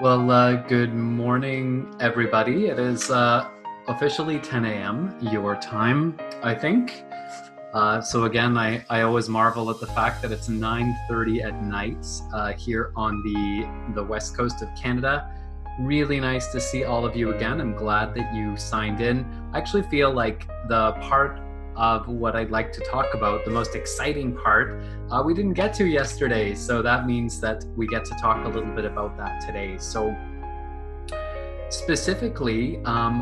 Well, good morning, everybody. It is officially 10 a.m. your time, I think. So again, I always marvel at the fact that it's 9:30 at night here on the west coast of Canada. Really nice to see all of you again. I'm glad that you signed in. I actually feel like the part of what I'd like to talk about, the most exciting part, we didn't get to yesterday. So that means that we get to talk a little bit about that today. So specifically,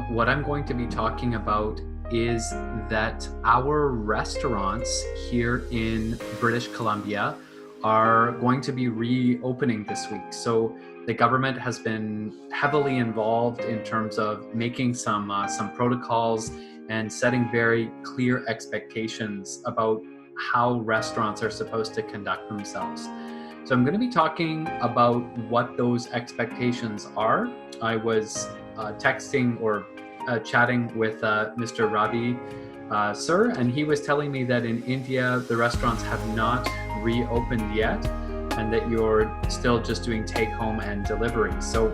what I'm going to be talking about is that our restaurants here in British Columbia are going to be reopening this week. So the government has been heavily involved in terms of making some protocols and setting very clear expectations about how restaurants are supposed to conduct themselves. So I'm going to be talking about what those expectations are. I was texting or chatting with Mr. Ravi sir, and he was telling me that in India the restaurants have not reopened yet and that you're still just doing take home and delivery. So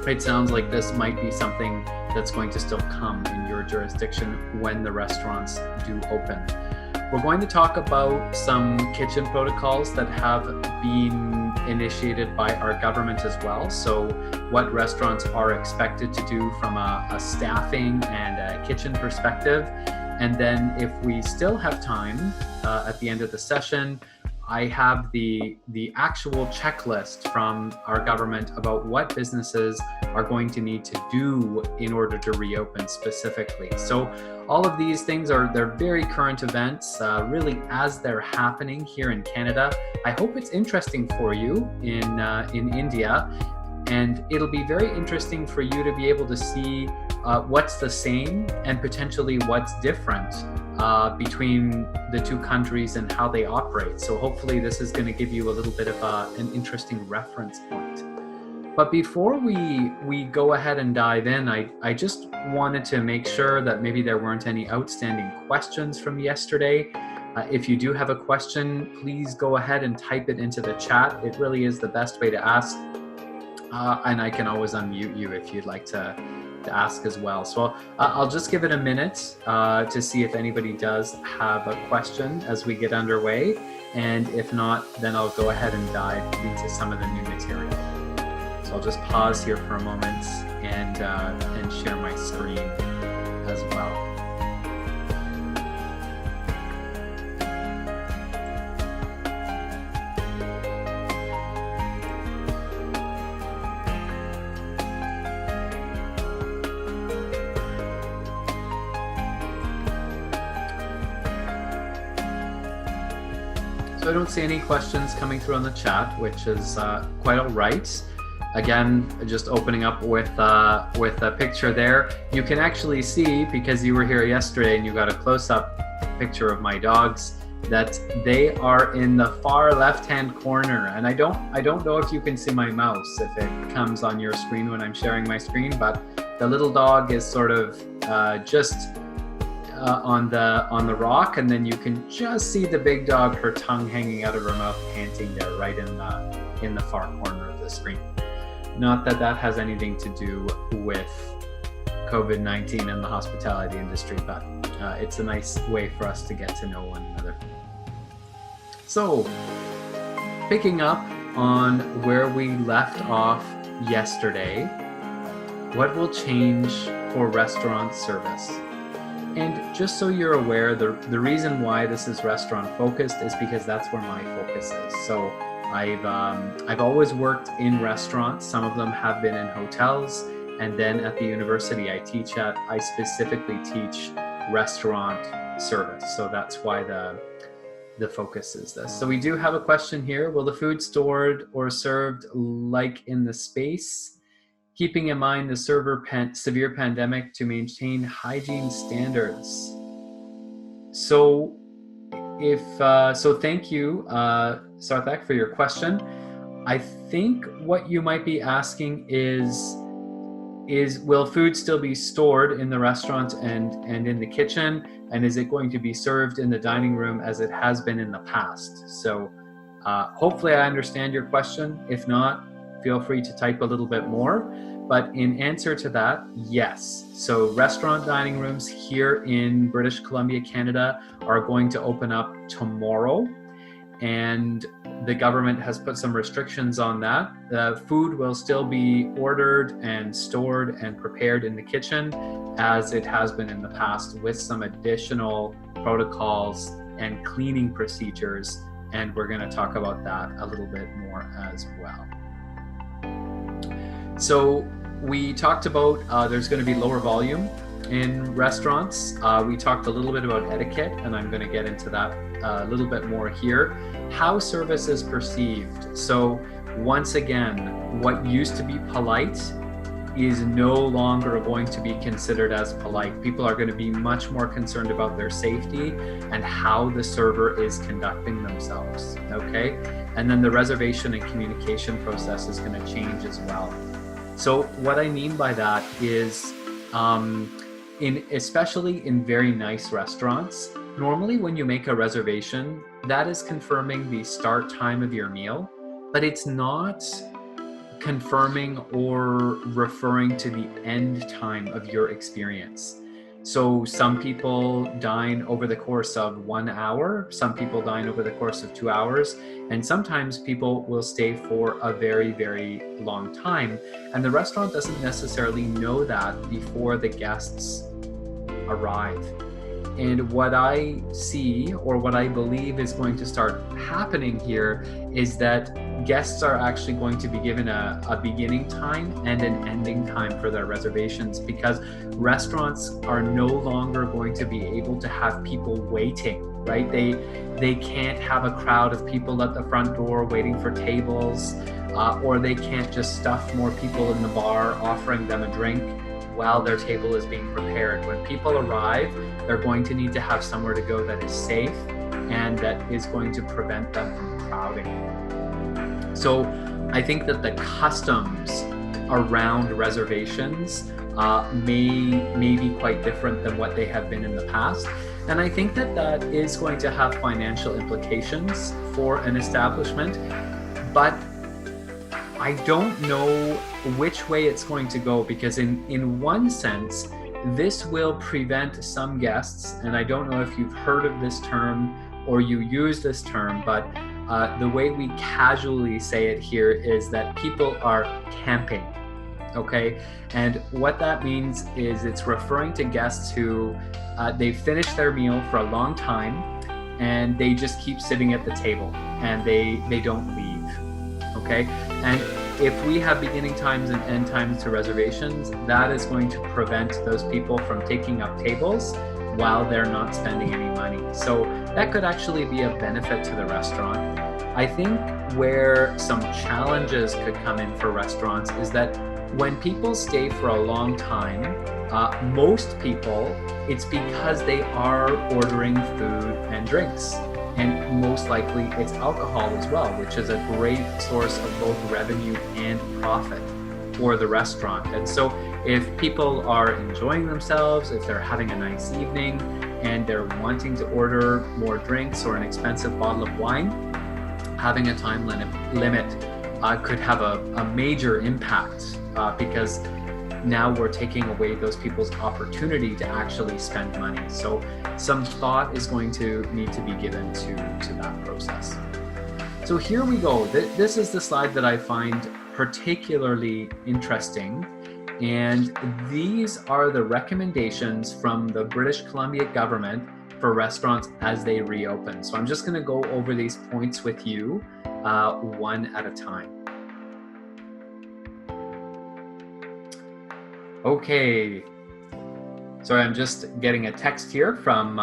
it sounds like this might be something that's going to still come in your jurisdiction when the restaurants do open. We're going to talk about some kitchen protocols that have been initiated by our government as well. So what restaurants are expected to do from a staffing and a kitchen perspective. And then if we still have time at the end of the session, I have the actual checklist from our government about what businesses are going to need to do in order to reopen specifically. So all of these things they're very current events, really as they're happening here in Canada. I hope it's interesting for you in India, and it'll be very interesting for you to be able to see what's the same and potentially what's different between the two countries and how they operate. So hopefully this is going to give you a little bit of an interesting reference point. But before we go ahead and dive in, I just wanted to make sure that maybe there weren't any outstanding questions from yesterday. If you do have a question, please go ahead and type it into the chat. It really is the best way to ask. And I can always unmute you if you'd like to ask as well. So I'll just give it a minute to see if anybody does have a question as we get underway. And if not, then I'll go ahead and dive into some of the new material. So I'll just pause here for a moment and share my screen as well. So I don't see any questions coming through on the chat, which is quite all right. Again, just opening up with a picture there. You can actually see, because you were here yesterday and you got a close-up picture of my dogs, that they are in the far left-hand corner. And I don't know if you can see my mouse if it comes on your screen when I'm sharing my screen, but the little dog is sort of just on the rock, and then you can just see the big dog, her tongue hanging out of her mouth, panting there, right in the far corner of the screen. Not that that has anything to do with COVID-19 and the hospitality industry, but it's a nice way for us to get to know one another. So, picking up on where we left off yesterday, what will change for restaurant service? And just so you're aware, the reason why this is restaurant focused is because that's where my focus is. So I've always worked in restaurants. Some of them have been in hotels, and then at the university I teach at, I specifically teach restaurant service. So that's why the focus is this. So we do have a question here. Will the food stored or served like in the space, keeping in mind the severe pandemic to maintain hygiene standards? So thank you, Sarthak, for your question. I think what you might be asking is will food still be stored in the restaurant and in the kitchen, and is it going to be served in the dining room as it has been in the past? So hopefully I understand your question. If not, feel free to type a little bit more. But in answer to that, yes. So restaurant dining rooms here in British Columbia, Canada are going to open up tomorrow. And the government has put some restrictions on that. The food will still be ordered and stored and prepared in the kitchen as it has been in the past, with some additional protocols and cleaning procedures. And we're going to talk about that a little bit more as well. So we talked about there's going to be lower volume in restaurants. We talked a little bit about etiquette, and I'm going to get into that a little bit more here. How service is perceived. So once again, what used to be polite is no longer going to be considered as polite. People are going to be much more concerned about their safety and how the server is conducting themselves, okay? And then the reservation and communication process is going to change as well. So what I mean by that is, especially in very nice restaurants, normally when you make a reservation, that is confirming the start time of your meal, but it's not confirming or referring to the end time of your experience. So some people dine over the course of 1 hour, some people dine over the course of 2 hours, and sometimes people will stay for a very, very long time. And the restaurant doesn't necessarily know that before the guests arrive. And what I see, or what I believe is going to start happening here, is that guests are actually going to be given a beginning time and an ending time for their reservations, because restaurants are no longer going to be able to have people waiting, right? They can't have a crowd of people at the front door waiting for tables, or they can't just stuff more people in the bar offering them a drink while their table is being prepared. When people arrive, they're going to need to have somewhere to go that is safe and that is going to prevent them from crowding. So I think that the customs around reservations may be quite different than what they have been in the past. And I think that that is going to have financial implications for an establishment, but I don't know which way it's going to go, because in one sense, this will prevent some guests, and I don't know if you've heard of this term or you use this term, but the way we casually say it here is that people are camping, okay? And what that means is it's referring to guests who they've finished their meal for a long time and they just keep sitting at the table and they don't leave, okay? And if we have beginning times and end times to reservations, that is going to prevent those people from taking up tables while they're not spending any money. So that could actually be a benefit to the restaurant. I think where some challenges could come in for restaurants is that when people stay for a long time, most people, it's because they are ordering food and drinks. And most likely it's alcohol as well, which is a great source of both revenue and profit for the restaurant. And so if people are enjoying themselves, if they're having a nice evening and they're wanting to order more drinks or an expensive bottle of wine, having a time limit could have a major impact because now we're taking away those people's opportunity to actually spend money. So some thought is going to need to be given to that process. So here we go. This is the slide that I find particularly interesting. And these are the recommendations from the British Columbia government for restaurants as they reopen. So I'm just going to go over these points with you one at a time. Okay, sorry, I'm just getting a text here from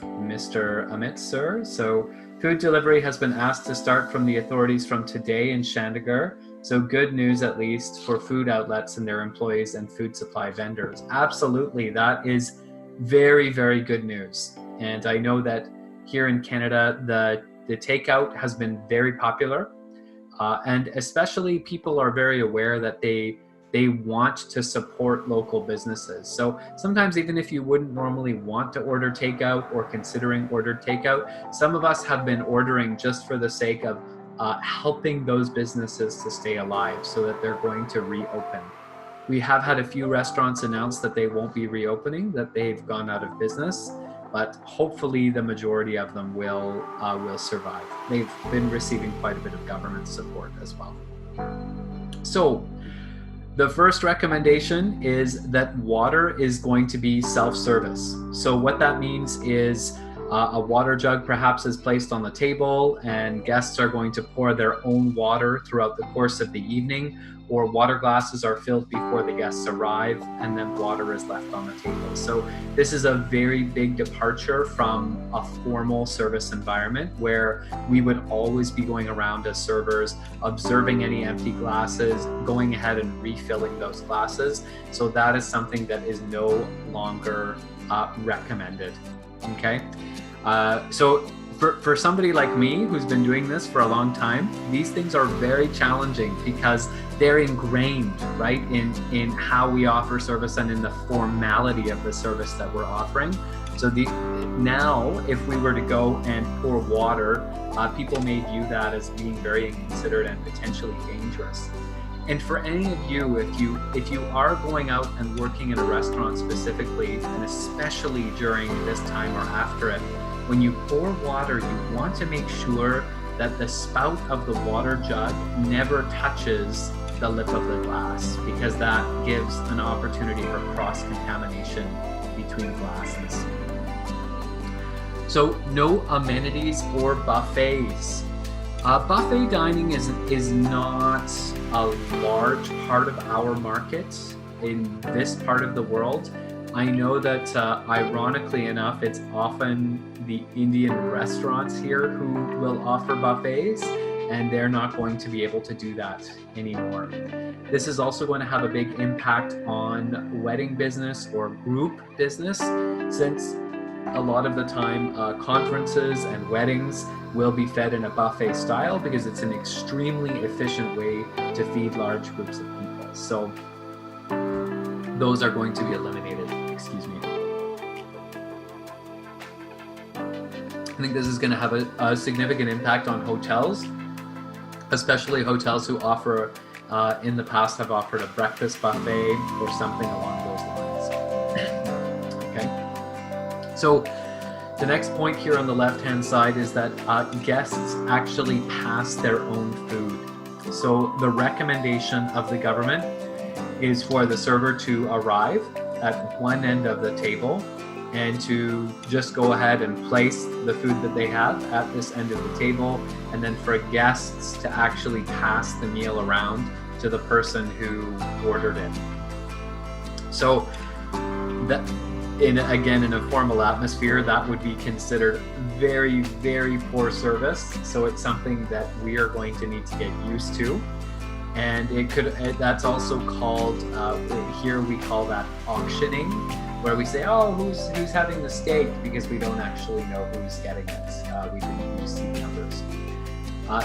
Mr. Amit Sir. So food delivery has been asked to start from the authorities from today in Chandigarh. So good news, at least for food outlets and their employees and food supply vendors. Absolutely, that is very, very good news. And I know that here in Canada, the takeout has been very popular. And especially people are very aware that they want to support local businesses. So sometimes even if you wouldn't normally want to order takeout or considering ordered takeout, some of us have been ordering just for the sake of helping those businesses to stay alive so that they're going to reopen. We have had a few restaurants announce that they won't be reopening, that they've gone out of business, but hopefully the majority of them will survive. They've been receiving quite a bit of government support as well. So the first recommendation is that water is going to be self-service. So what that means is a water jug perhaps is placed on the table, and guests are going to pour their own water throughout the course of the evening, or water glasses are filled before the guests arrive, and then water is left on the table. So this is a very big departure from a formal service environment where we would always be going around as servers, observing any empty glasses, going ahead and refilling those glasses. So that is something that is no longer recommended. Okay, so for somebody like me who's been doing this for a long time, these things are very challenging because they're ingrained, right, in how we offer service and in the formality of the service that we're offering. So now, if we were to go and pour water, people may view that as being very inconsiderate and potentially dangerous. And for any of you, if you are going out and working in a restaurant specifically, and especially during this time or after it, when you pour water, you want to make sure that the spout of the water jug never touches the lip of the glass, because that gives an opportunity for cross-contamination between glasses. So no amenities or buffets. Buffet dining is not a large part of our market in this part of the world. I know that ironically enough, it's often the Indian restaurants here who will offer buffets, and they're not going to be able to do that anymore. This is also going to have a big impact on wedding business or group business, since a lot of the time conferences and weddings will be fed in a buffet style because it's an extremely efficient way to feed large groups of people. So those are going to be eliminated. Excuse me. I think this is going to have a significant impact on hotels, especially hotels who offer, in the past have offered a breakfast buffet or something along those lines. Okay. So the next point here on the left-hand side is that guests actually pass their own food. So the recommendation of the government is for the server to arrive at one end of the table and to just go ahead and place the food that they have at this end of the table, and then for guests to actually pass the meal around to the person who ordered it. So that, in a formal atmosphere, that would be considered very, very poor service. So it's something that we are going to need to get used to. And that's also called, here we call that auctioning, where we say, oh, who's having the steak, because we don't actually know who's getting it. We didn't use seat numbers.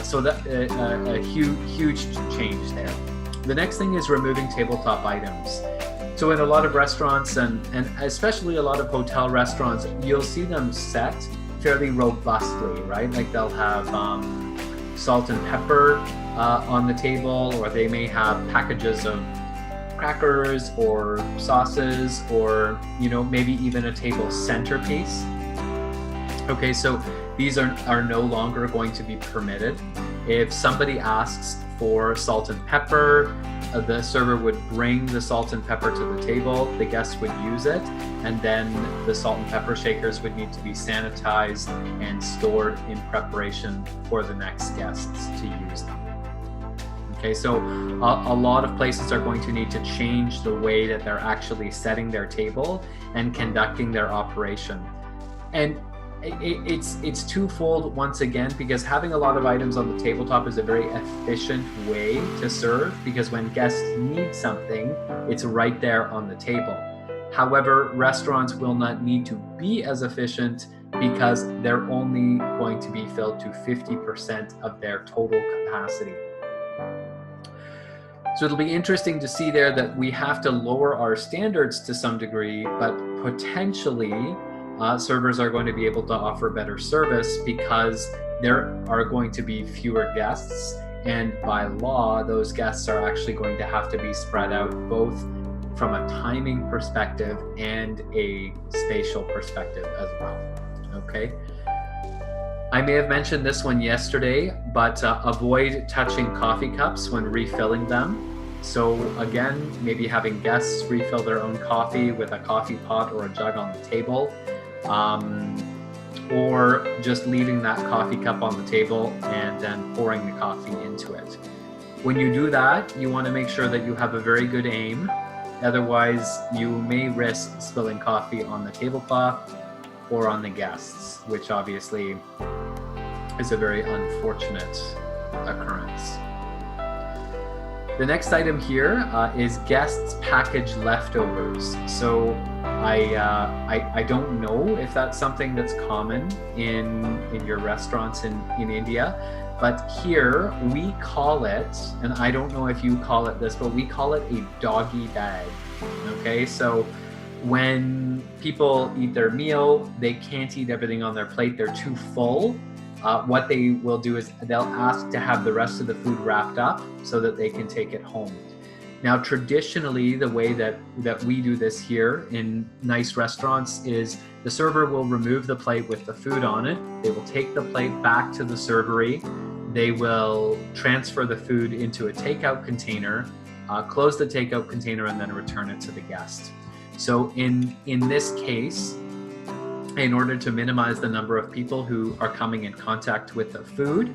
So that a huge change there. The next thing is removing tabletop items. So in a lot of restaurants and especially a lot of hotel restaurants, you'll see them set fairly robustly, right? Like they'll have salt and pepper on the table, or they may have packages of crackers or sauces, or maybe even a table centerpiece. Okay, so these are no longer going to be permitted. If somebody asks for salt and pepper, the server would bring the salt and pepper to the table, the guests would use it, and then the salt and pepper shakers would need to be sanitized and stored in preparation for the next guests to use them. Okay, so a lot of places are going to need to change the way that they're actually setting their table and conducting their operation. And it's twofold once again, because having a lot of items on the tabletop is a very efficient way to serve, because when guests need something, it's right there on the table. However, restaurants will not need to be as efficient because they're only going to be filled to 50% of their total capacity. So it'll be interesting to see there that we have to lower our standards to some degree, but potentially servers are going to be able to offer better service because there are going to be fewer guests, and by law, those guests are actually going to have to be spread out both from a timing perspective and a spatial perspective as well. Okay. I may have mentioned this one yesterday, but avoid touching coffee cups when refilling them. So again, maybe having guests refill their own coffee with a coffee pot or a jug on the table, or just leaving that coffee cup on the table and then pouring the coffee into it. When you do that, you want to make sure that you have a very good aim. Otherwise, you may risk spilling coffee on the tablecloth or on the guests, which obviously is a very unfortunate occurrence. The next item here is guests package leftovers. So I don't know if that's something that's common in your restaurants in India, but here we call it, and I don't know if you call it this, but we call it a doggy bag. Okay, so when people eat their meal, they can't eat everything on their plate, they're too full. What they will do is they'll ask to have the rest of the food wrapped up so that they can take it home. Now, traditionally, the way that we do this here in nice restaurants is the server will remove the plate with the food on it. They will take the plate back to the servery. They will transfer the food into a takeout container, close the takeout container, and then return it to the guest. So in this case, in order to minimize the number of people who are coming in contact with the food,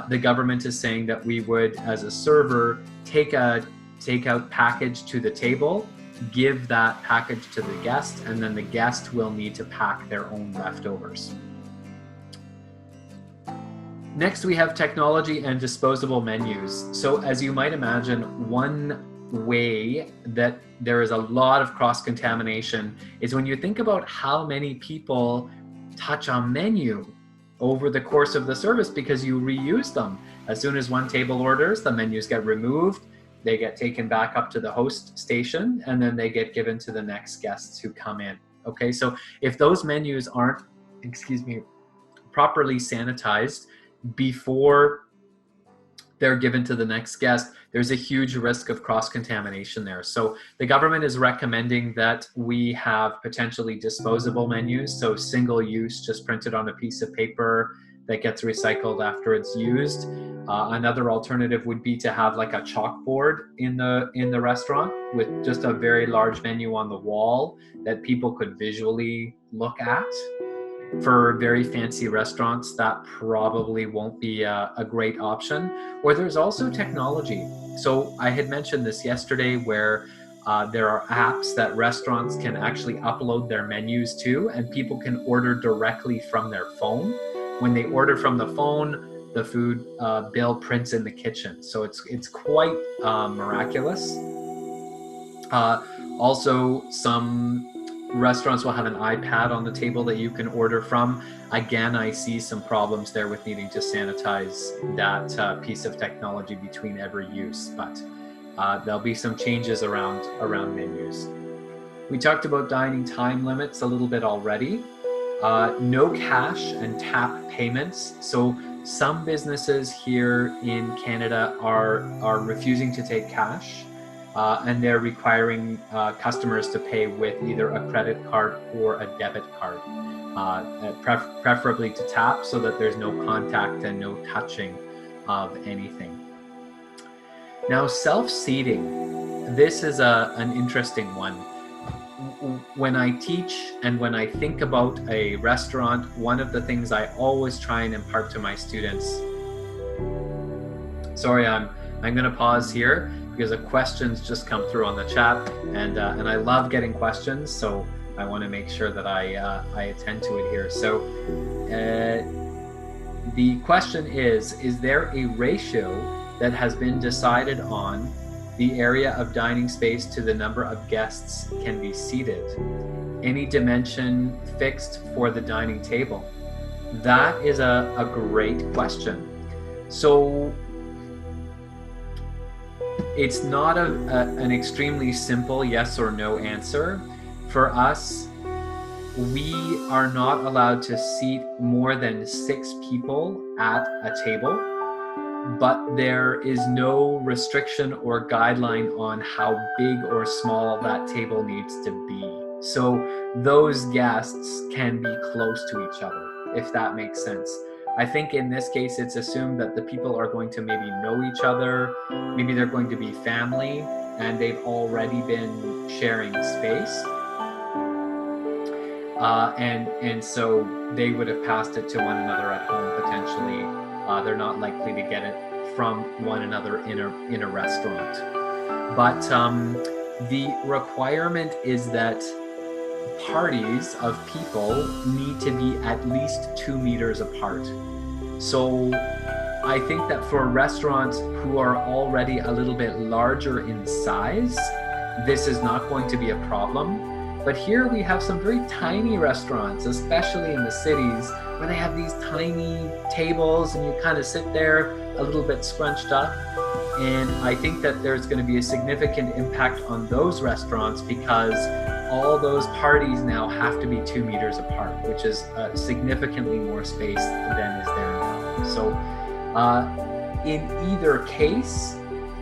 the government is saying that we would, as a server, take a takeout package to the table, give that package to the guest, and then the guest will need to pack their own leftovers. Next, we have technology and disposable menus. So as you might imagine, one way that there is a lot of cross-contamination is when you think about how many people touch a menu over the course of the service because you reuse them. As soon as one table orders, the menus get removed, they get taken back up to the host station, and then they get given to the next guests who come in. Okay, so if those menus aren't, properly sanitized before they're given to the next guest, there's a huge risk of cross-contamination there. So the government is recommending that we have potentially disposable menus, so single use, just printed on a piece of paper that gets recycled after it's used. Another alternative would be to have like a chalkboard in the restaurant with just a very large menu on the wall that people could visually look at. For very fancy restaurants, that probably won't be a great option. Or there's also technology. So I had mentioned this yesterday where there are apps that restaurants can actually upload their menus to, and people can order directly from their phone. When they order from the phone, the food bill prints in the kitchen. So it's quite miraculous. Also, some restaurants will have an iPad on the table that you can order from. Again, I see some problems there with needing to sanitize that piece of technology between every use, but there'll be some changes around menus. We talked about dining time limits a little bit already. No cash and tap payments. So some businesses here in Canada are refusing to take cash. And they're requiring customers to pay with either a credit card or a debit card, preferably to tap so that there's no contact and no touching of anything. Now, self-seating, this is an interesting one. When I teach and when I think about a restaurant, one of the things I always try and impart to my students, sorry, I'm going to pause here because the questions just come through on the chat, and I love getting questions, so I want to make sure that I attend to it here. So the question is there a ratio that has been decided on the area of dining space to the number of guests can be seated? Any dimension fixed for the dining table? That is a great question. So it's not an extremely simple yes or no answer. For us, we are not allowed to seat more than 6 people at a table, but there is no restriction or guideline on how big or small that table needs to be. So those guests can be close to each other, if that makes sense. I think in this case, it's assumed that the people are going to maybe know each other, maybe they're going to be family, and they've already been sharing space. And so they would have passed it to one another at home potentially. They're not likely to get it from one another in a restaurant. But the requirement is that parties of people need to be at least 2 meters apart. So I think that for restaurants who are already a little bit larger in size, this is not going to be a problem. But here we have some very tiny restaurants, especially in the cities, where they have these tiny tables and you kind of sit there a little bit scrunched up. And I think that there's going to be a significant impact on those restaurants because all those parties now have to be 2 meters apart, which is significantly more space than is there now. So in either case,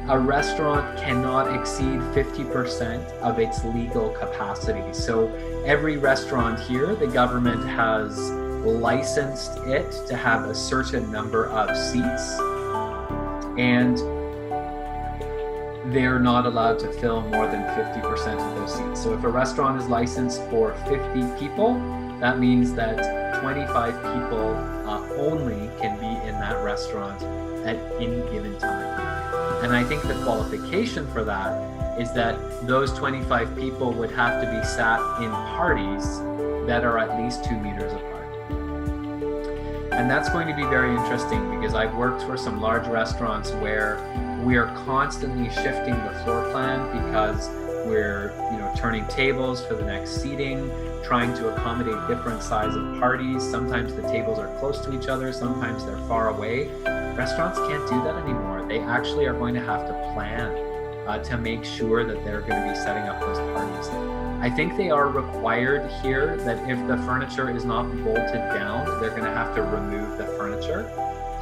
a restaurant cannot exceed 50% of its legal capacity. So every restaurant here, the government has licensed it to have a certain number of seats, and they're not allowed to fill more than 50% of those seats. So if a restaurant is licensed for 50 people, that means that 25 people only can be in that restaurant at any given time. And I think the qualification for that is that those 25 people would have to be sat in parties that are at least 2 meters apart. And that's going to be very interesting because I've worked for some large restaurants where we are constantly shifting the floor plan because we're turning tables for the next seating, trying to accommodate different size of parties. Sometimes the tables are close to each other, sometimes they're far away. Restaurants can't do that anymore. They actually are going to have to plan to make sure that they're going to be setting up those parties. I think they are required here that if the furniture is not bolted down, they're going to have to remove the furniture.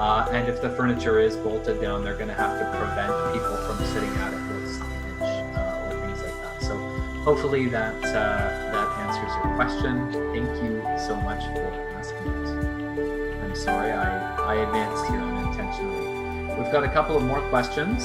And if the furniture is bolted down, they're going to have to prevent people from sitting at it with signage or things like that. So hopefully that answers your question. Thank you so much for asking it. I'm sorry I advanced here unintentionally. We've got a couple of more questions.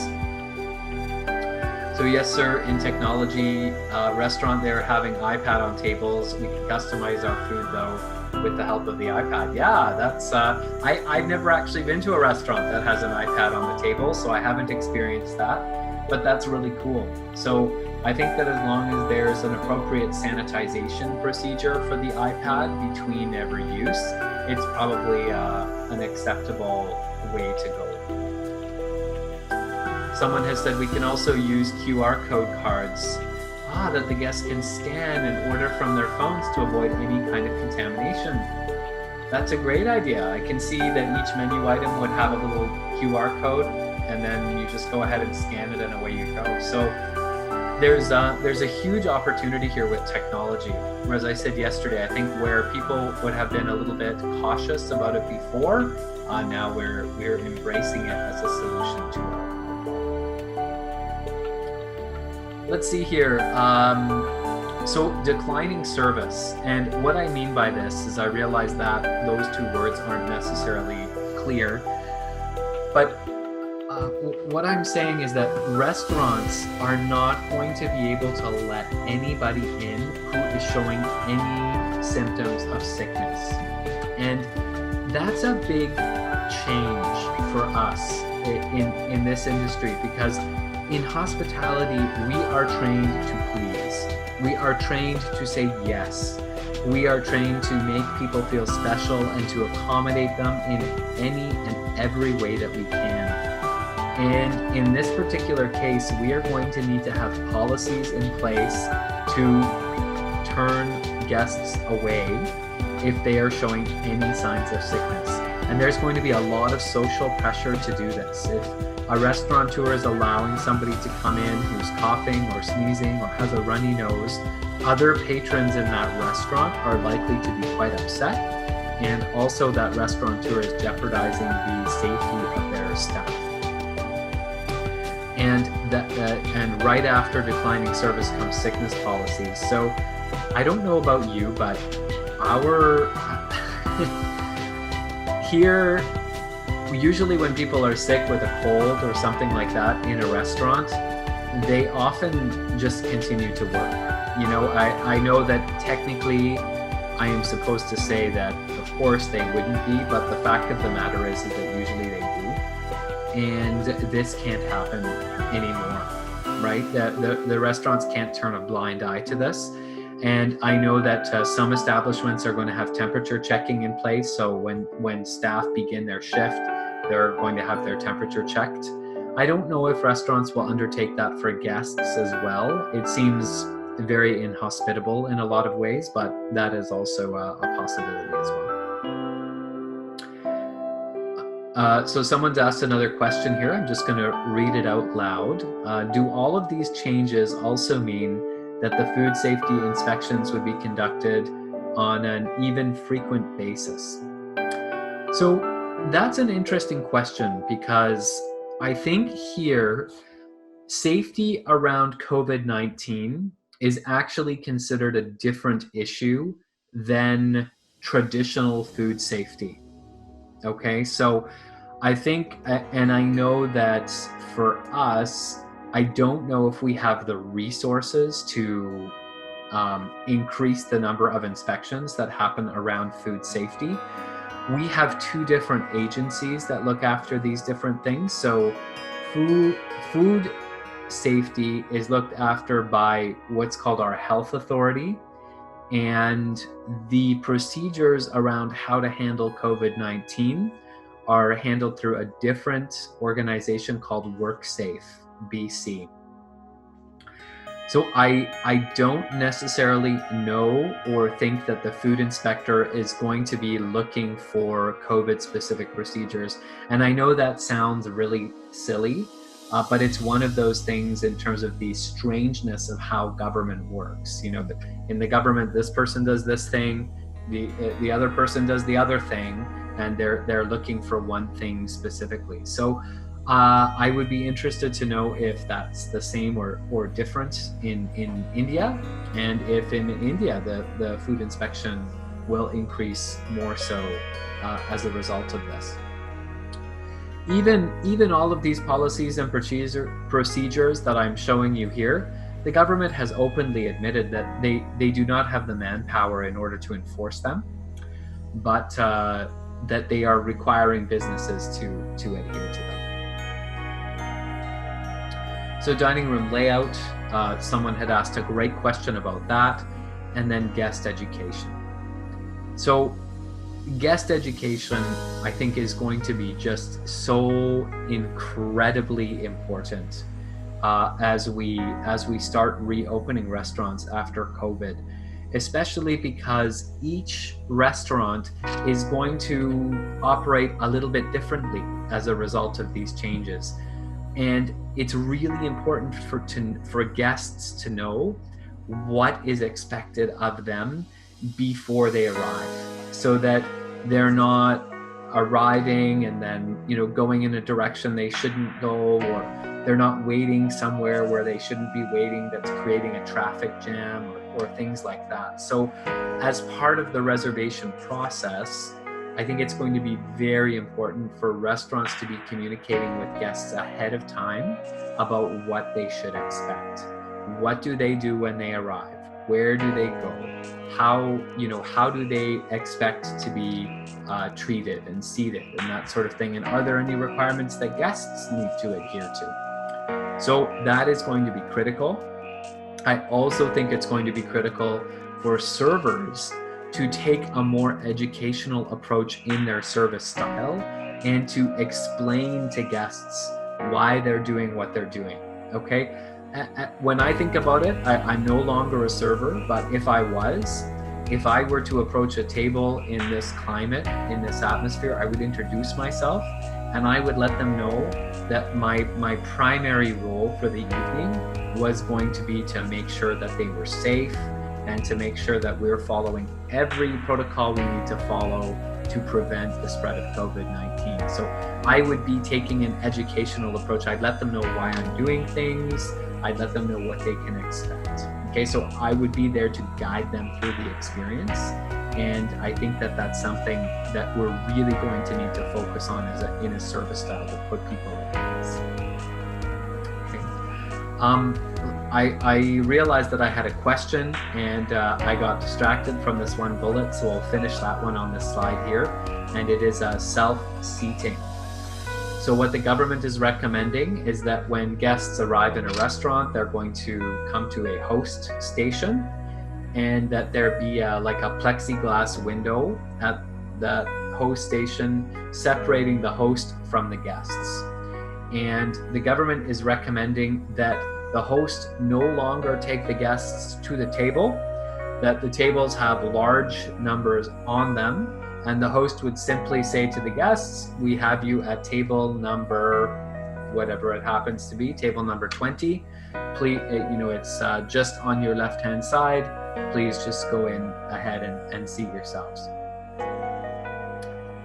So yes, sir, in technology restaurant, they're having iPad on tables. We can customize our food though with the help of the iPad. Yeah, that's, I've never actually been to a restaurant that has an iPad on the table, so I haven't experienced that, but that's really cool. So I think that as long as there's an appropriate sanitization procedure for the iPad between every use, it's probably an acceptable way to go. Someone has said we can also use QR code cards that the guests can scan and order from their phones to avoid any kind of contamination. That's a great idea. I can see that each menu item would have a little QR code, and then you just go ahead and scan it and away you go. So there's a huge opportunity here with technology. Where, as I said yesterday, I think where people would have been a little bit cautious about it before, now we're embracing it as a solution to it. Let's see here. So declining service. And what I mean by this is I realize that those two words aren't necessarily clear. But what I'm saying is that restaurants are not going to be able to let anybody in who is showing any symptoms of sickness. And that's a big change for us in this industry, because in hospitality, we are trained to please. We are trained to say yes. We are trained to make people feel special and to accommodate them in any and every way that we can. And in this particular case, we are going to need to have policies in place to turn guests away if they are showing any signs of sickness. And there's going to be a lot of social pressure to do this. If a restaurateur is allowing somebody to come in who's coughing or sneezing or has a runny nose, other patrons in that restaurant are likely to be quite upset, and also that restaurateur is jeopardizing the safety of their staff. And right after declining service comes sickness policies. So I don't know about you, but our here, usually when people are sick with a cold or something like that in a restaurant, they often just continue to work. You know, I know that technically I am supposed to say that of course they wouldn't be, but the fact of the matter is that usually they do. And this can't happen anymore, right? The restaurants can't turn a blind eye to this. And I know that some establishments are going to have temperature checking in place. So when staff begin their shift, they're going to have their temperature checked. I don't know if restaurants will undertake that for guests as well. It seems very inhospitable in a lot of ways, but that is also a possibility as well. So someone's asked another question here. I'm just going to read it out loud. Do all of these changes also mean that the food safety inspections would be conducted on an even frequent basis? So that's an interesting question, because I think here safety around COVID-19 is actually considered a different issue than traditional food safety. Okay, so I think, and I know that for us, I don't know if we have the resources to increase the number of inspections that happen around food safety. We have two different agencies that look after these different things. So food safety is looked after by what's called our health authority, and the procedures around how to handle COVID-19 are handled through a different organization called WorkSafe BC. So I don't necessarily know or think that the food inspector is going to be looking for COVID-specific procedures. And I know that sounds really silly, but it's one of those things in terms of the strangeness of how government works. You know, in the government, this person does this thing, the other person does the other thing, and they're looking for one thing specifically. So I would be interested to know if that's the same or different in India, and if in India the food inspection will increase more so as a result of this. Even all of these policies and procedures that I'm showing you here, the government has openly admitted that they do not have the manpower in order to enforce them, but that they are requiring businesses to adhere to them. So dining room layout, someone had asked a great question about that, and then guest education. So guest education, I think, is going to be just so incredibly important as we start reopening restaurants after COVID, especially because each restaurant is going to operate a little bit differently as a result of these changes. And it's really important for guests to know what is expected of them before they arrive, so that they're not arriving and then, you know, going in a direction they shouldn't go, or they're not waiting somewhere where they shouldn't be waiting that's creating a traffic jam or things like that. So as part of the reservation process, I think it's going to be very important for restaurants to be communicating with guests ahead of time about what they should expect. What do they do when they arrive? Where do they go? How do they expect to be treated and seated and that sort of thing? And are there any requirements that guests need to adhere to? So that is going to be critical. I also think it's going to be critical for servers to take a more educational approach in their service style and to explain to guests why they're doing what they're doing, okay? When I think about it, I'm no longer a server, but if I were to approach a table in this climate, in this atmosphere, I would introduce myself and I would let them know that my primary role for the evening was going to be to make sure that they were safe, and to make sure that we're following every protocol we need to follow to prevent the spread of COVID-19. So I would be taking an educational approach. I'd let them know why I'm doing things. I'd let them know what they can expect. Okay, so I would be there to guide them through the experience. And I think that that's something that we're really going to need to focus on in a service style to put people at ease. Okay. I realized that I had a question, and I got distracted from this one bullet, so I'll finish that one on this slide here. And it is self-seating. So what the government is recommending is that when guests arrive in a restaurant, they're going to come to a host station, and that there be like a plexiglass window at the host station separating the host from the guests. And the government is recommending that the host no longer take the guests to the table, that the tables have large numbers on them, and the host would simply say to the guests, we have you at table number, whatever it happens to be, table number 20. Please, it's just on your left-hand side. Please just go in ahead and seat yourselves.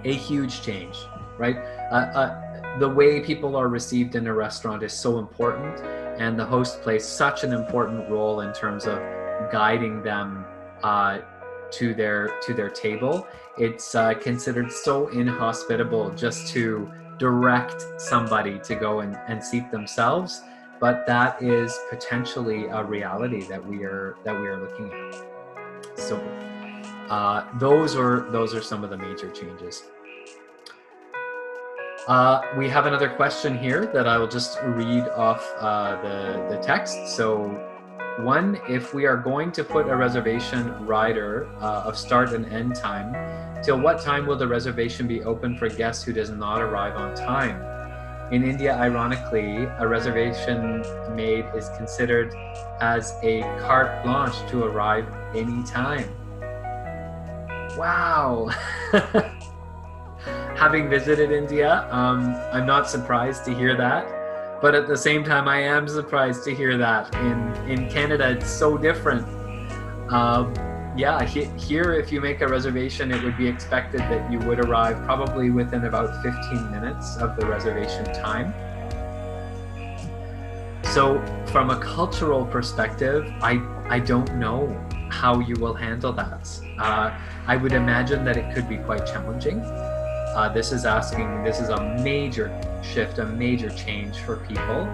A huge change, right? The way people are received in a restaurant is so important, and the host plays such an important role in terms of guiding them to their table. It's considered so inhospitable just to direct somebody to go and seat themselves, but that is potentially a reality that we are looking at. So those are some of the major changes. We have another question here that I will just read off the text. So one, if we are going to put a reservation rider of start and end time, till what time will the reservation be open for guests who does not arrive on time? In India, ironically, a reservation made is considered as a carte blanche to arrive anytime. Wow. Having visited India, I'm not surprised to hear that, but at the same time, I am surprised to hear that. In Canada, it's so different. Here, if you make a reservation, it would be expected that you would arrive probably within about 15 minutes of the reservation time. So from a cultural perspective, I don't know how you will handle that. I would imagine that it could be quite challenging. This is a major shift, a major change for people,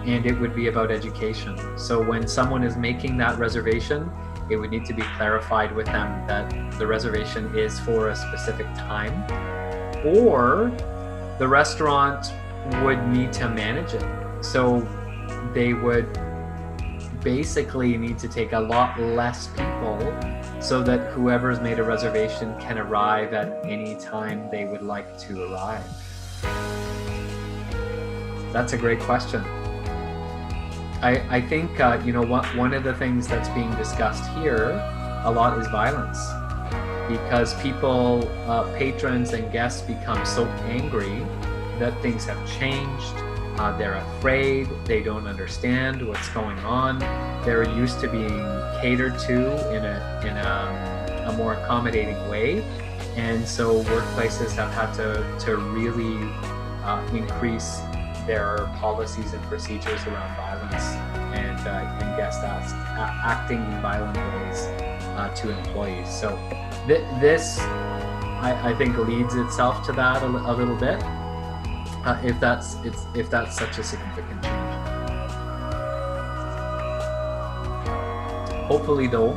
and it would be about education. So when someone is making that reservation, it would need to be clarified with them that the reservation is for a specific time, or the restaurant would need to manage it. So they would basically need to take a lot less people so that whoever's made a reservation can arrive at any time they would like to arrive. That's a great question. I think, one of the things that's being discussed here a lot is violence, because people, patrons and guests become so angry that things have changed. They're afraid, they don't understand what's going on. They're used to being catered to in a more accommodating way. And so workplaces have had to really increase their policies and procedures around violence and guest acting in violent ways to employees. So this, I think, leads itself to that a little bit, if that's such a significant change. Hopefully, though,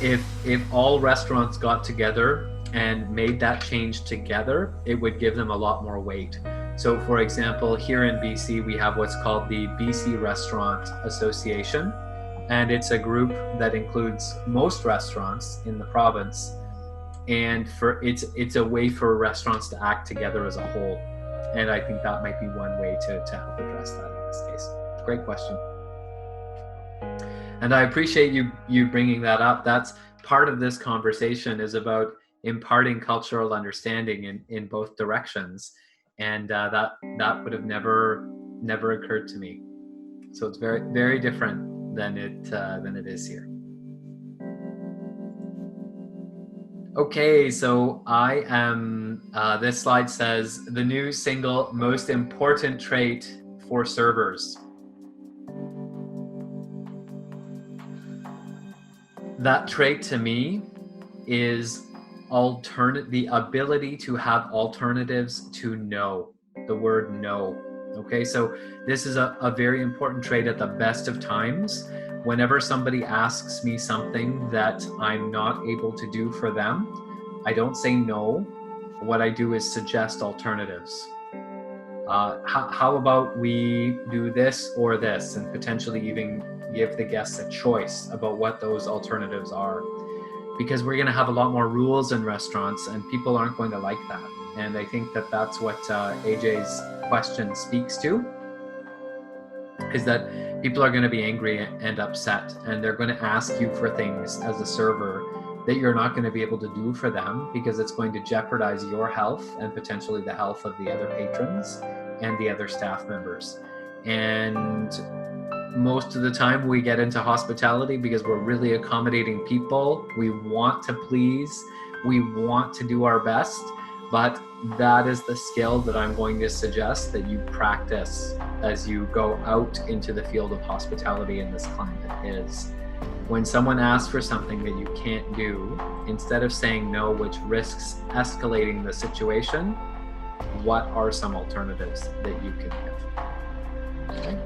if all restaurants got together and made that change together, it would give them a lot more weight. So for example, here in BC, we have what's called the BC Restaurant Association, and it's a group that includes most restaurants in the province, and it's a way for restaurants to act together as a whole. And I think that might be one way to help address that in this case. Great question. And I appreciate you bringing that up. That's part of this conversation, is about imparting cultural understanding in both directions, and that would have never occurred to me. So it's very, very different. than it is here. Okay, so I am, this slide says the new single most important trait for servers. That trait to me is the ability to have alternatives to no, the word no. Okay, so this is a very important trait at the best of times. Whenever somebody asks me something that I'm not able to do for them, I don't say no. What I do is suggest alternatives. How about we do this or this, and potentially even give the guests a choice about what those alternatives are. Because we're going to have a lot more rules in restaurants and people aren't going to like that. And I think that that's what AJ's question speaks to, is that people are going to be angry and upset, and they're going to ask you for things as a server that you're not going to be able to do for them because it's going to jeopardize your health and potentially the health of the other patrons and the other staff members. And most of the time we get into hospitality because we're really accommodating people. We want to please, we want to do our best, but that is the skill that I'm going to suggest that you practice as you go out into the field of hospitality in this climate. Is when someone asks for something that you can't do, instead of saying no, which risks escalating the situation, what are some alternatives that you can give? Okay.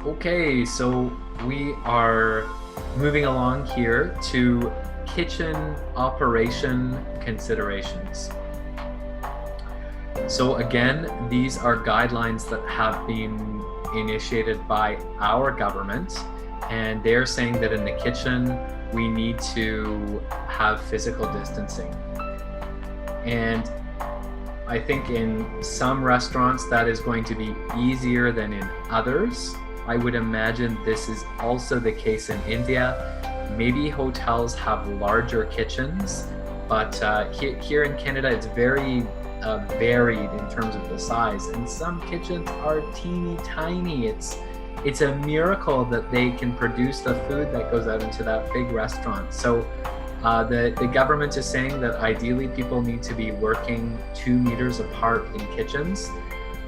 Okay, so we are moving along here to kitchen operation considerations. So again, these are guidelines that have been initiated by our government, and they're saying that in the kitchen we need to have physical distancing. And I think in some restaurants that is going to be easier than in others. I would imagine this is also the case in India. Maybe hotels have larger kitchens, but here in Canada, it's very varied in terms of the size. And some kitchens are teeny tiny. It's a miracle that they can produce the food that goes out into that big restaurant. So the government is saying that ideally people need to be working 2 meters apart in kitchens.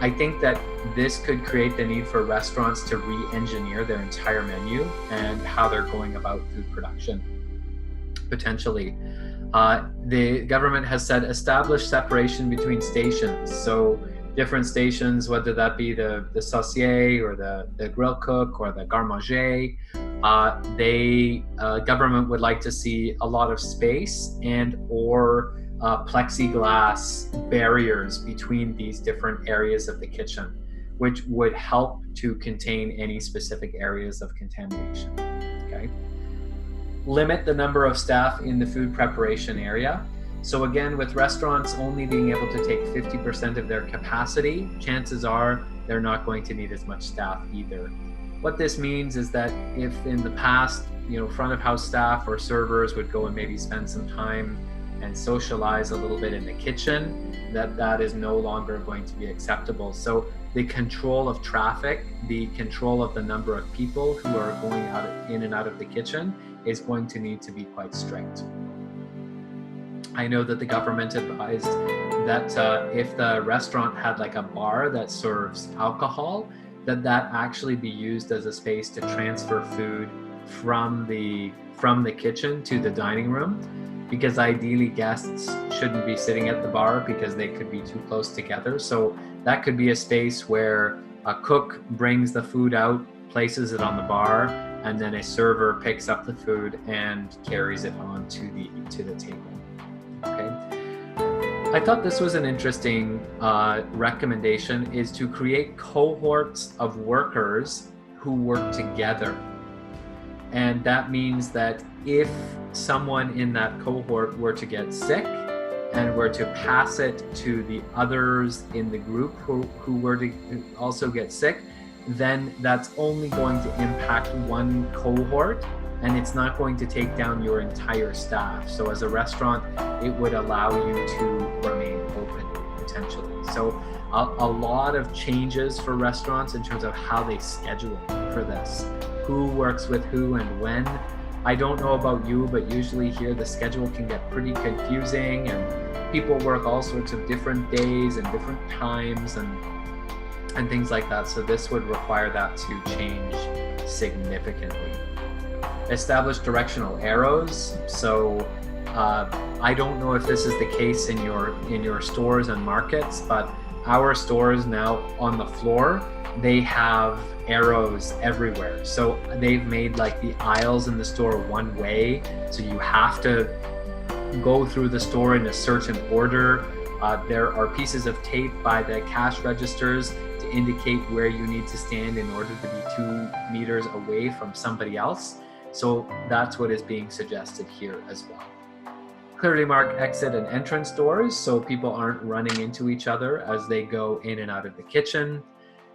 I think that this could create the need for restaurants to re-engineer their entire menu and how they're going about food production, potentially. The government has said establish separation between stations. So different stations, whether that be the saucier or the grill cook or the garde-manger, government would like to see a lot of space and or plexiglass barriers between these different areas of the kitchen, which would help to contain any specific areas of contamination. Okay. Limit the number of staff in the food preparation area. So again, with restaurants only being able to take 50% of their capacity, chances are they're not going to need as much staff either. What this means is that if in the past, front of house staff or servers would go and maybe spend some time and socialize a little bit in the kitchen, that is no longer going to be acceptable. So the control of traffic, the control of the number of people who are going in and out of the kitchen is going to need to be quite strict. I know that the government advised that if the restaurant had like a bar that serves alcohol, that actually be used as a space to transfer food from the kitchen to the dining room, because ideally guests shouldn't be sitting at the bar because they could be too close together. So that could be a space where a cook brings the food out, places it on the bar, and then a server picks up the food and carries it on to the table. Okay. I thought this was an interesting recommendation, is to create cohorts of workers who work together. And that means that if someone in that cohort were to get sick and were to pass it to the others in the group who were to also get sick, then that's only going to impact one cohort and it's not going to take down your entire staff. So as a restaurant, it would allow you to remain open. potentially. So a lot of changes for restaurants in terms of how they schedule for this, who works with who and when. I don't know about you, but usually here the schedule can get pretty confusing, and people work all sorts of different days and different times and things like that. So this would require that to change significantly. Establish directional arrows. So I don't know if this is the case in your stores and markets, but our stores now on the floor, they have arrows everywhere. So they've made like the aisles in the store one way, so you have to go through the store in a certain order. There are pieces of tape by the cash registers to indicate where you need to stand in order to be 2 meters away from somebody else. So that's what is being suggested here as well. Clearly mark exit and entrance doors so people aren't running into each other as they go in and out of the kitchen.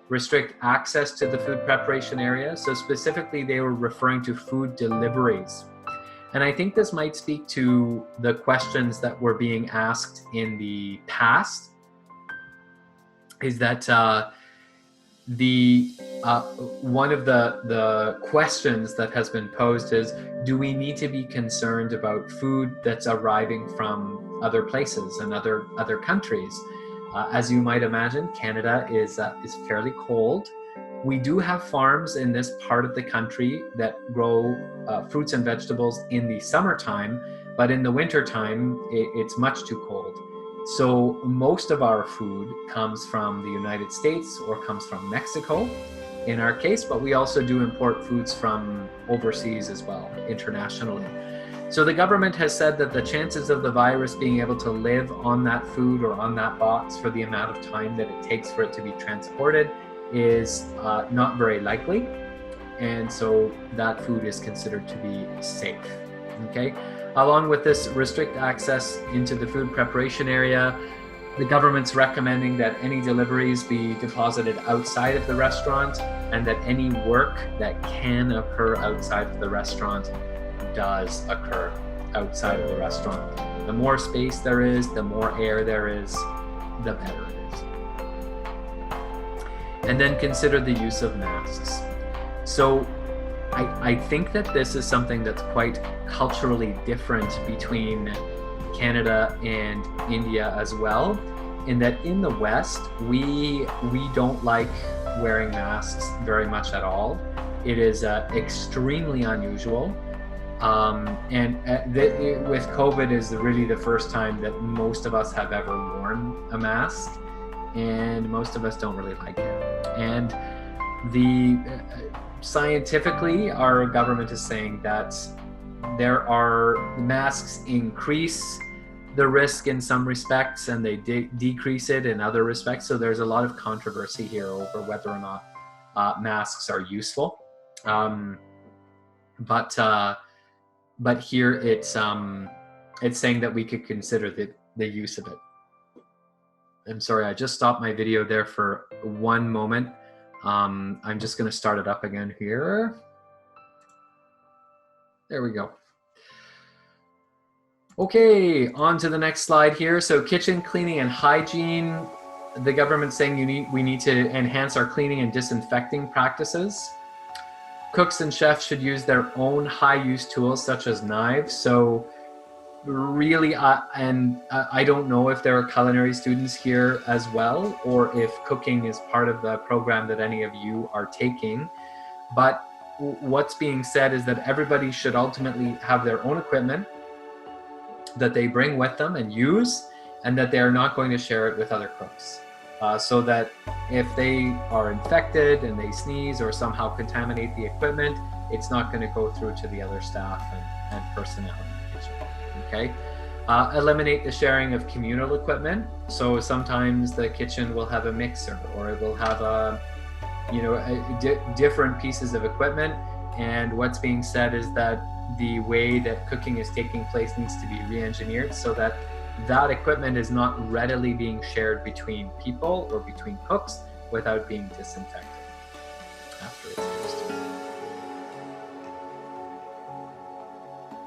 Restrict access to the food preparation area. So specifically, they were referring to food deliveries. And I think this might speak to the questions that were being asked in the past, is that one of the questions that has been posed is, do we need to be concerned about food that's arriving from other places and other countries? As you might imagine, Canada is fairly cold. We do have farms in this part of the country that grow fruits and vegetables in the summertime, but in the wintertime, it's much too cold. So most of our food comes from the United States or comes from Mexico in our case, but we also do import foods from overseas as well, internationally. So the government has said that the chances of the virus being able to live on that food or on that box for the amount of time that it takes for it to be transported is not very likely. And so that food is considered to be safe, okay? Along with this, restrict access into the food preparation area. The government's recommending that any deliveries be deposited outside of the restaurant, and that any work that can occur outside of the restaurant does occur outside of the restaurant. The more space there is, the more air there is, the better it is. And then consider the use of masks. So I think that this is something that's quite culturally different between Canada and India as well, in that in the West, we don't like wearing masks very much at all. It is extremely unusual. With COVID is really the first time that most of us have ever worn a mask, and most of us don't really like it. And scientifically, our government is saying that masks increase the risk in some respects, and they decrease it in other respects. So there's a lot of controversy here over whether or not masks are useful. But here it's saying that we could consider the use of it. I'm sorry, I just stopped my video there for one moment. I'm just going to start it up again here. There we go. Okay, on to the next slide here. So kitchen cleaning and hygiene. The government's saying we need to enhance our cleaning and disinfecting practices. Cooks and chefs should use their own high-use tools such as knives. So really, I don't know if there are culinary students here as well, or if cooking is part of the program that any of you are taking. But what's being said is that everybody should ultimately have their own equipment that they bring with them and use, and that they are not going to share it with other cooks. So that if they are infected and they sneeze or somehow contaminate the equipment, it's not going to go through to the other staff and personnel in the kitchen. Okay. Eliminate the sharing of communal equipment. So sometimes the kitchen will have a mixer, or it will have different pieces of equipment. And what's being said is that the way that cooking is taking place needs to be re-engineered so that that equipment is not readily being shared between people or between cooks without being disinfected after it's used.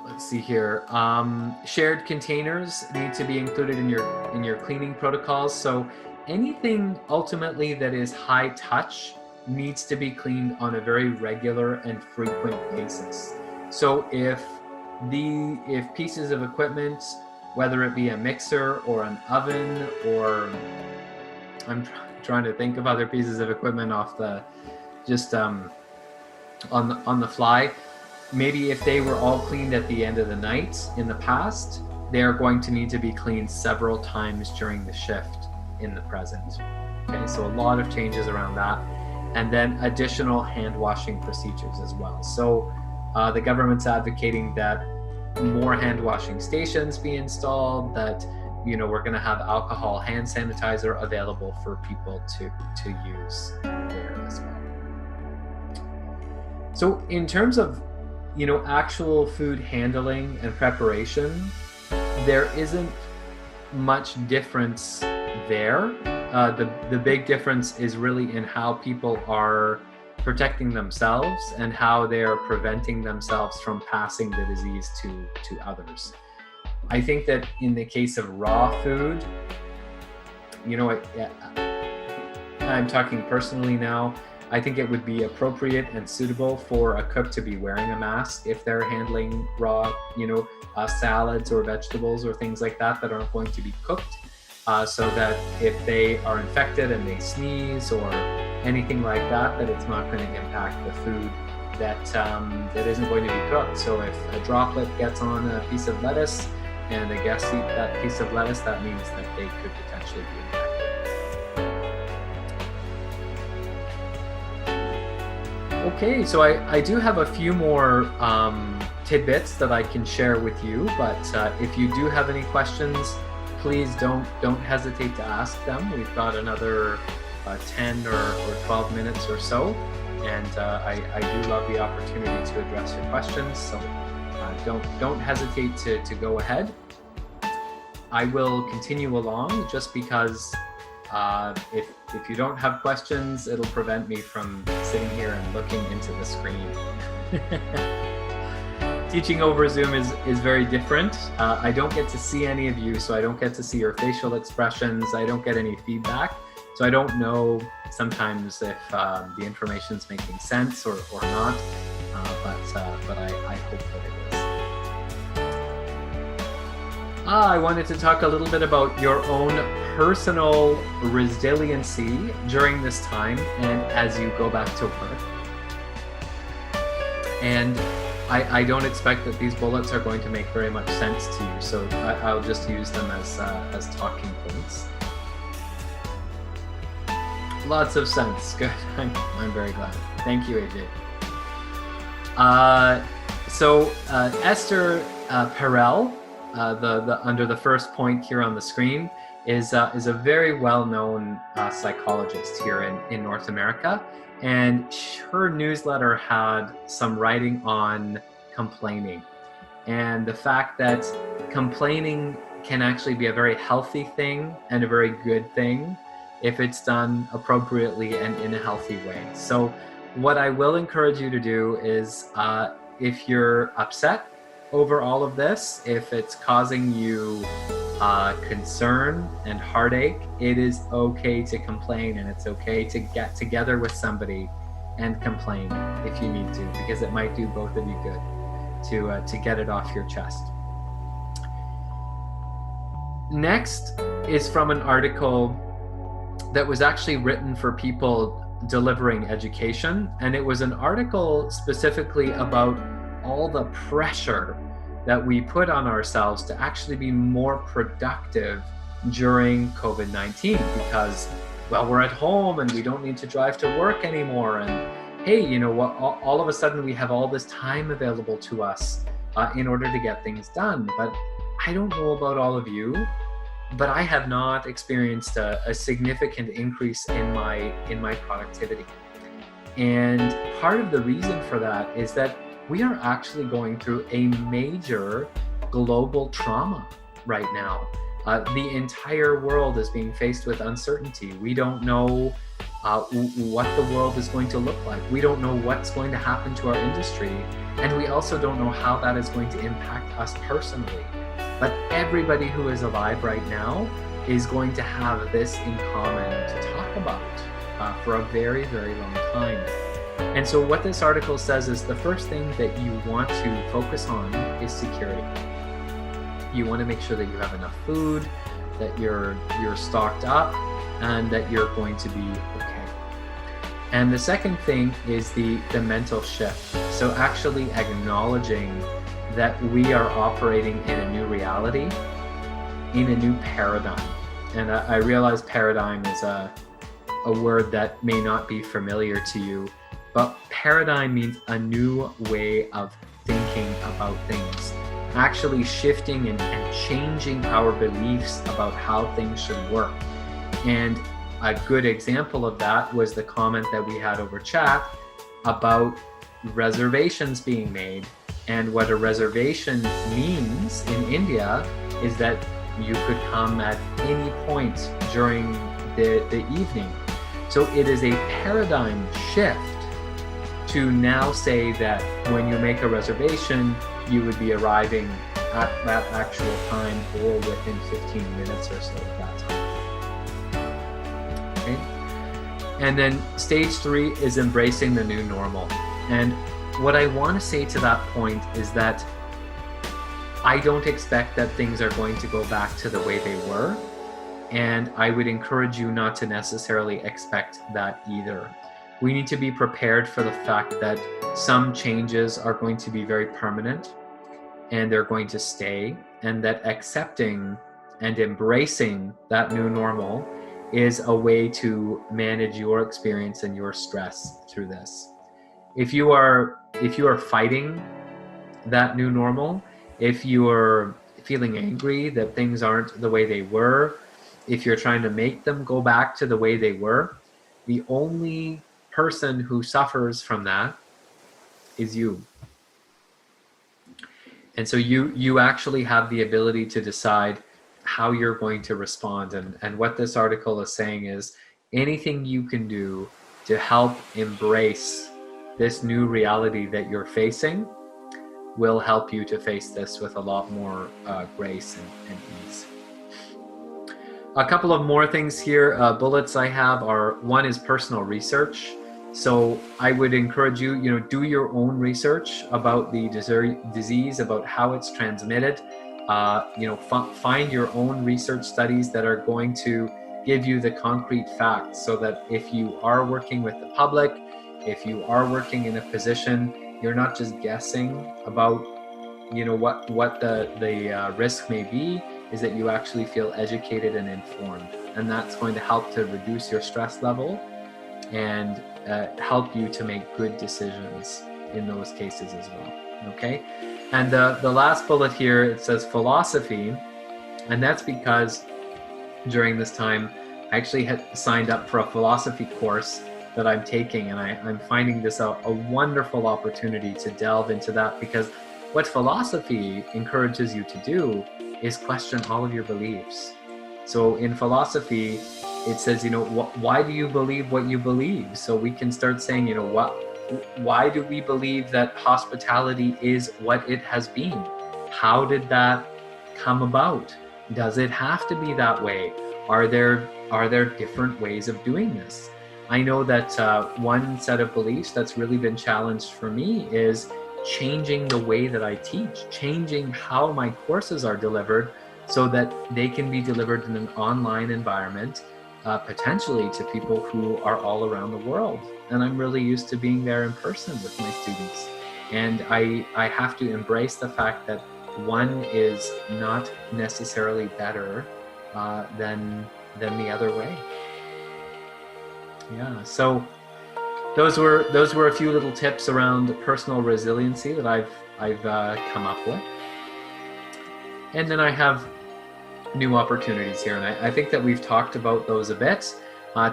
let's see here. Shared containers need to be included in your cleaning protocols. So anything ultimately that is high touch needs to be cleaned on a very regular and frequent basis. So if pieces of equipment, whether it be a mixer or an oven, or I'm trying to think of other pieces of equipment off the just on the fly. Maybe if they were all cleaned at the end of the night in the past, they are going to need to be cleaned several times during the shift in the present. Okay, so a lot of changes around that. And then additional hand washing procedures as well. So the government's advocating that more hand washing stations be installed, that we're going to have alcohol hand sanitizer available for people to use there as well. So in terms of actual food handling and preparation, there isn't much difference there. The big difference is really in how people are protecting themselves and how they're preventing themselves from passing the disease to others. I think that in the case of raw food, I'm talking personally now, I think it would be appropriate and suitable for a cook to be wearing a mask if they're handling raw, salads or vegetables or things like that aren't going to be cooked, so that if they are infected and they sneeze or anything like that it's not going to impact the food that isn't going to be cooked. So if a droplet gets on a piece of lettuce and a guest eat that piece of lettuce, that means that they could potentially be infected. Okay, so I do have a few more tidbits that I can share with you, but if you do have any questions, please don't hesitate to ask them. We've got another 10 or 12 minutes or so, and I do love the opportunity to address your questions, so don't hesitate to go ahead. I will continue along just because if you don't have questions, it'll prevent me from sitting here and looking into the screen. Teaching over Zoom is very different. I don't get to see any of you, so I don't get to see your facial expressions. I don't get any feedback, so I don't know sometimes if the information's making sense or not, but I hope that it is. I wanted to talk a little bit about your own personal resiliency during this time and as you go back to work. And I don't expect that these bullets are going to make very much sense to you, so I'll just use them as talking points. Lots of sense. Good. I'm very glad. Thank you, AJ. So Esther Perel, the under the first point here on the screen, is a very well-known psychologist here in North America, and her newsletter had some writing on complaining and the fact that complaining can actually be a very healthy thing and a very good thing if it's done appropriately and in a healthy way. So what I will encourage you to do is if you're upset over all of this, if it's causing you concern and heartache, it is okay to complain, and it's okay to get together with somebody and complain if you need to, because it might do both of you good to get it off your chest. Next is from an article that was actually written for people delivering education, and it was an article specifically about all the pressure that we put on ourselves to actually be more productive during COVID-19 because, well, we're at home and we don't need to drive to work anymore. And hey, you know what, all of a sudden we have all this time available to us in order to get things done. But I don't know about all of you, but I have not experienced a significant increase in my productivity. And part of the reason for that is that we are actually going through a major global trauma right now. The entire world is being faced with uncertainty. We don't know what the world is going to look like. We don't know what's going to happen to our industry, and we also don't know how that is going to impact us personally. But everybody who is alive right now is going to have this in common to talk about for a very, very long time. And so what this article says is the first thing that you want to focus on is security. You want to make sure that you have enough food, that you're stocked up, and that you're going to be okay. And the second thing is the mental shift. So actually acknowledging that we are operating in a new reality, in a new paradigm. And I realize paradigm is a word that may not be familiar to you, but paradigm means a new way of thinking about things, actually shifting and changing our beliefs about how things should work. And a good example of that was the comment that we had over chat about reservations being made. And what a reservation means in India is that you could come at any point during the evening. So it is a paradigm shift to now say that when you make a reservation, you would be arriving at that actual time or within 15 minutes or so of that time. Okay? And then stage 3 is embracing the new normal. And what I want to say to that point is that I don't expect that things are going to go back to the way they were. And I would encourage you not to necessarily expect that either. We need to be prepared for the fact that some changes are going to be very permanent and they're going to stay, and that accepting and embracing that new normal is a way to manage your experience and your stress through this. If you are fighting that new normal, if you are feeling angry that things aren't the way they were, if you're trying to make them go back to the way they were, the only person who suffers from that is you. And so you actually have the ability to decide how you're going to respond. And what this article is saying is anything you can do to help embrace this new reality that you're facing will help you to face this with a lot more grace and ease. A couple of more things here, bullets I have are, one is personal research. So I would encourage you, do your own research about the disease, about how it's transmitted. Find your own research studies that are going to give you the concrete facts, so that if you are working with the public, if you are working in a position, you're not just guessing about, what the risk may be, is that you actually feel educated and informed. And that's going to help to reduce your stress level and help you to make good decisions in those cases as well. Okay? And the last bullet here, it says philosophy. And that's because during this time, I actually had signed up for a philosophy course that I'm taking, and I'm finding this a wonderful opportunity to delve into that, because what philosophy encourages you to do is question all of your beliefs. So in philosophy, it says, why do you believe what you believe? So we can start saying, why do we believe that hospitality is what it has been? How did that come about? Does it have to be that way? Are there different ways of doing this? I know that one set of beliefs that's really been challenged for me is changing the way that I teach, changing how my courses are delivered so that they can be delivered in an online environment, potentially to people who are all around the world. And I'm really used to being there in person with my students. And I have to embrace the fact that one is not necessarily better than the other way. Yeah, so those were a few little tips around personal resiliency that I've come up with. And then I have new opportunities here, and I think that we've talked about those a bit,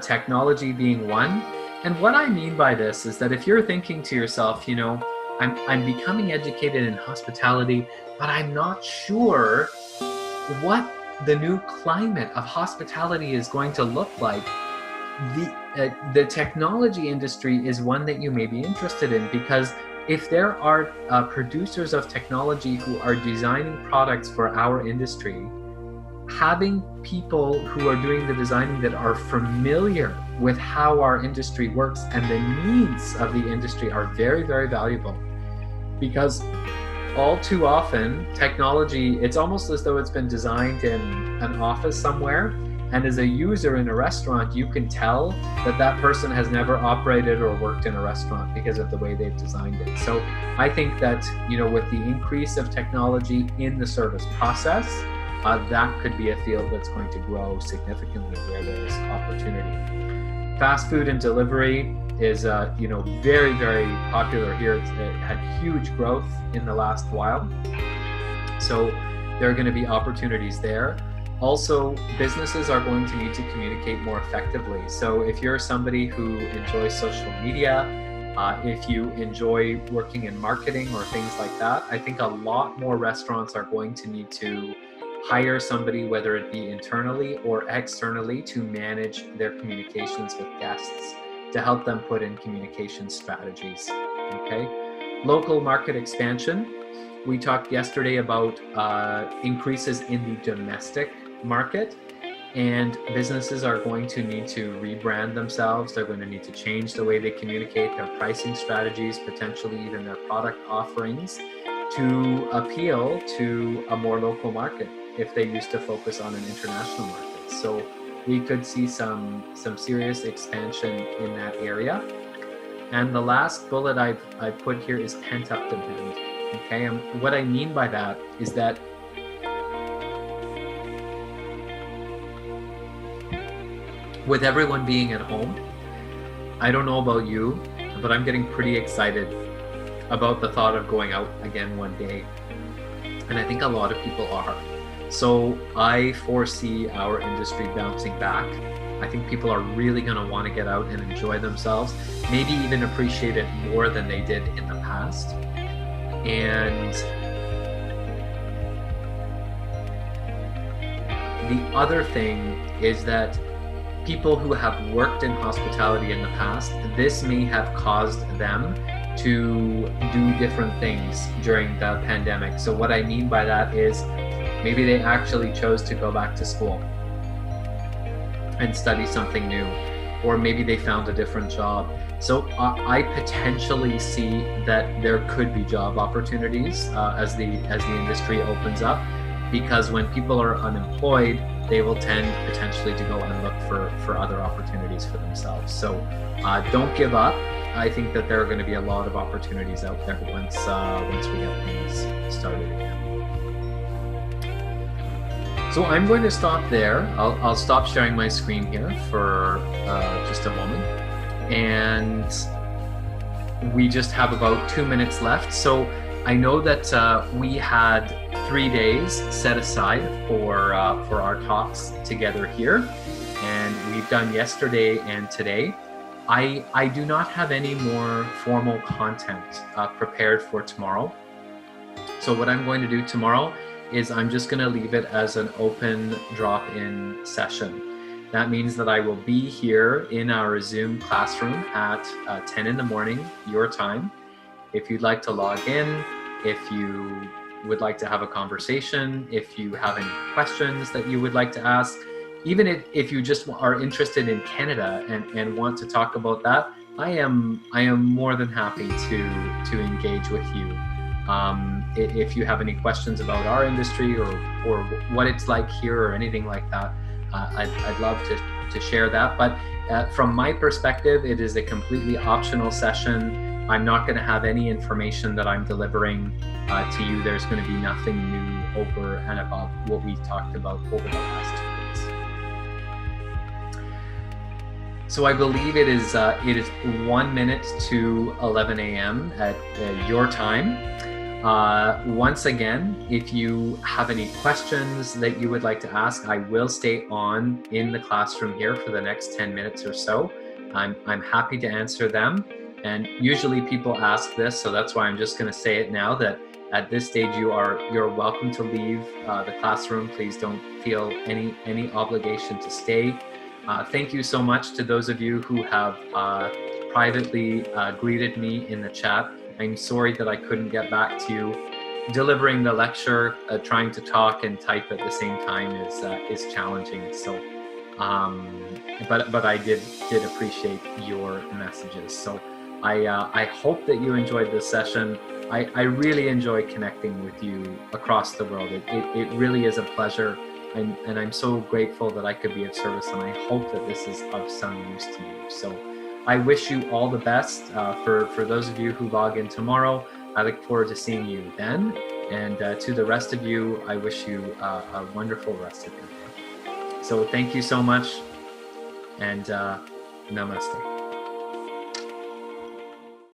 technology being one. And what I mean by this is that if you're thinking to yourself, I'm becoming educated in hospitality, but I'm not sure what the new climate of hospitality is going to look like, the technology industry is one that you may be interested in, because if there are producers of technology who are designing products for our industry, having people who are doing the designing that are familiar with how our industry works and the needs of the industry are very, very valuable. Because all too often, technology, it's almost as though it's been designed in an office somewhere, and as a user in a restaurant, you can tell that that person has never operated or worked in a restaurant because of the way they've designed it. So I think that, with the increase of technology in the service process, that could be a field that's going to grow significantly where there's opportunity. Fast food and delivery is, very, very popular here. It had huge growth in the last while. So there are going to be opportunities there. Also, businesses are going to need to communicate more effectively. So if you're somebody who enjoys social media, if you enjoy working in marketing or things like that, I think a lot more restaurants are going to need to hire somebody, whether it be internally or externally, to manage their communications with guests, to help them put in communication strategies. Okay. Local market expansion. We talked yesterday about increases in the domestic market, and businesses are going to need to rebrand themselves. They're going to need to change the way they communicate, their pricing strategies, potentially even their product offerings, to appeal to a more local market if they used to focus on an international market. So we could see some serious expansion in that area. And the last bullet I've put here is pent-up demand. Okay, and what I mean by that is that with everyone being at home, I don't know about you, but I'm getting pretty excited about the thought of going out again one day. And I think a lot of people are. So I foresee our industry bouncing back. I think people are really going to want to get out and enjoy themselves, maybe even appreciate it more than they did in the past. And the other thing is that people who have worked in hospitality in the past, this may have caused them to do different things during the pandemic. So what I mean by that is maybe they actually chose to go back to school and study something new, or maybe they found a different job. So I potentially see that there could be job opportunities as the industry opens up, because when people are unemployed, they will tend potentially to go and look for other opportunities for themselves. So don't give up. I think that there are going to be a lot of opportunities out there once we get things started again. So I'm going to stop there. I'll stop sharing my screen here for just a moment. And we just have about 2 minutes left. So I know that we had 3 days set aside for our talks together here, and we've done yesterday and today. I do not have any more formal content prepared for tomorrow. So what I'm going to do tomorrow is I'm just going to leave it as an open drop-in session. That means that I will be here in our Zoom classroom at 10 in the morning, your time. If you'd like to log in, if you would like to have a conversation, if you have any questions that you would like to ask, even if you just are interested in Canada and want to talk about that, I am more than happy to engage with you. If you have any questions about our industry or what it's like here or anything like that, I'd love to share that. But from my perspective, it is a completely optional session. I'm not going to have any information that I'm delivering to you. There's going to be nothing new over and above what we talked about over the last 2 days. So I believe it is 1 minute to 11 a.m. at your time. Once again, if you have any questions that you would like to ask, I will stay on in the classroom here for the next 10 minutes or so. I'm happy to answer them. And usually people ask this, so that's why I'm just going to say it now, that at this stage you're welcome to leave the classroom. Please don't feel any obligation to stay. Thank you so much to those of you who have privately greeted me in the chat. I'm sorry that I couldn't get back to you. Delivering the lecture, trying to talk and type at the same time is challenging. So, but I did appreciate your messages. So I hope that you enjoyed this session. I really enjoy connecting with you across the world. It really is a pleasure. And I'm so grateful that I could be of service, and I hope that this is of some use to you. So I wish you all the best. For those of you who log in tomorrow, I look forward to seeing you then. And to the rest of you, I wish you a wonderful rest of your day. So thank you so much, and namaste.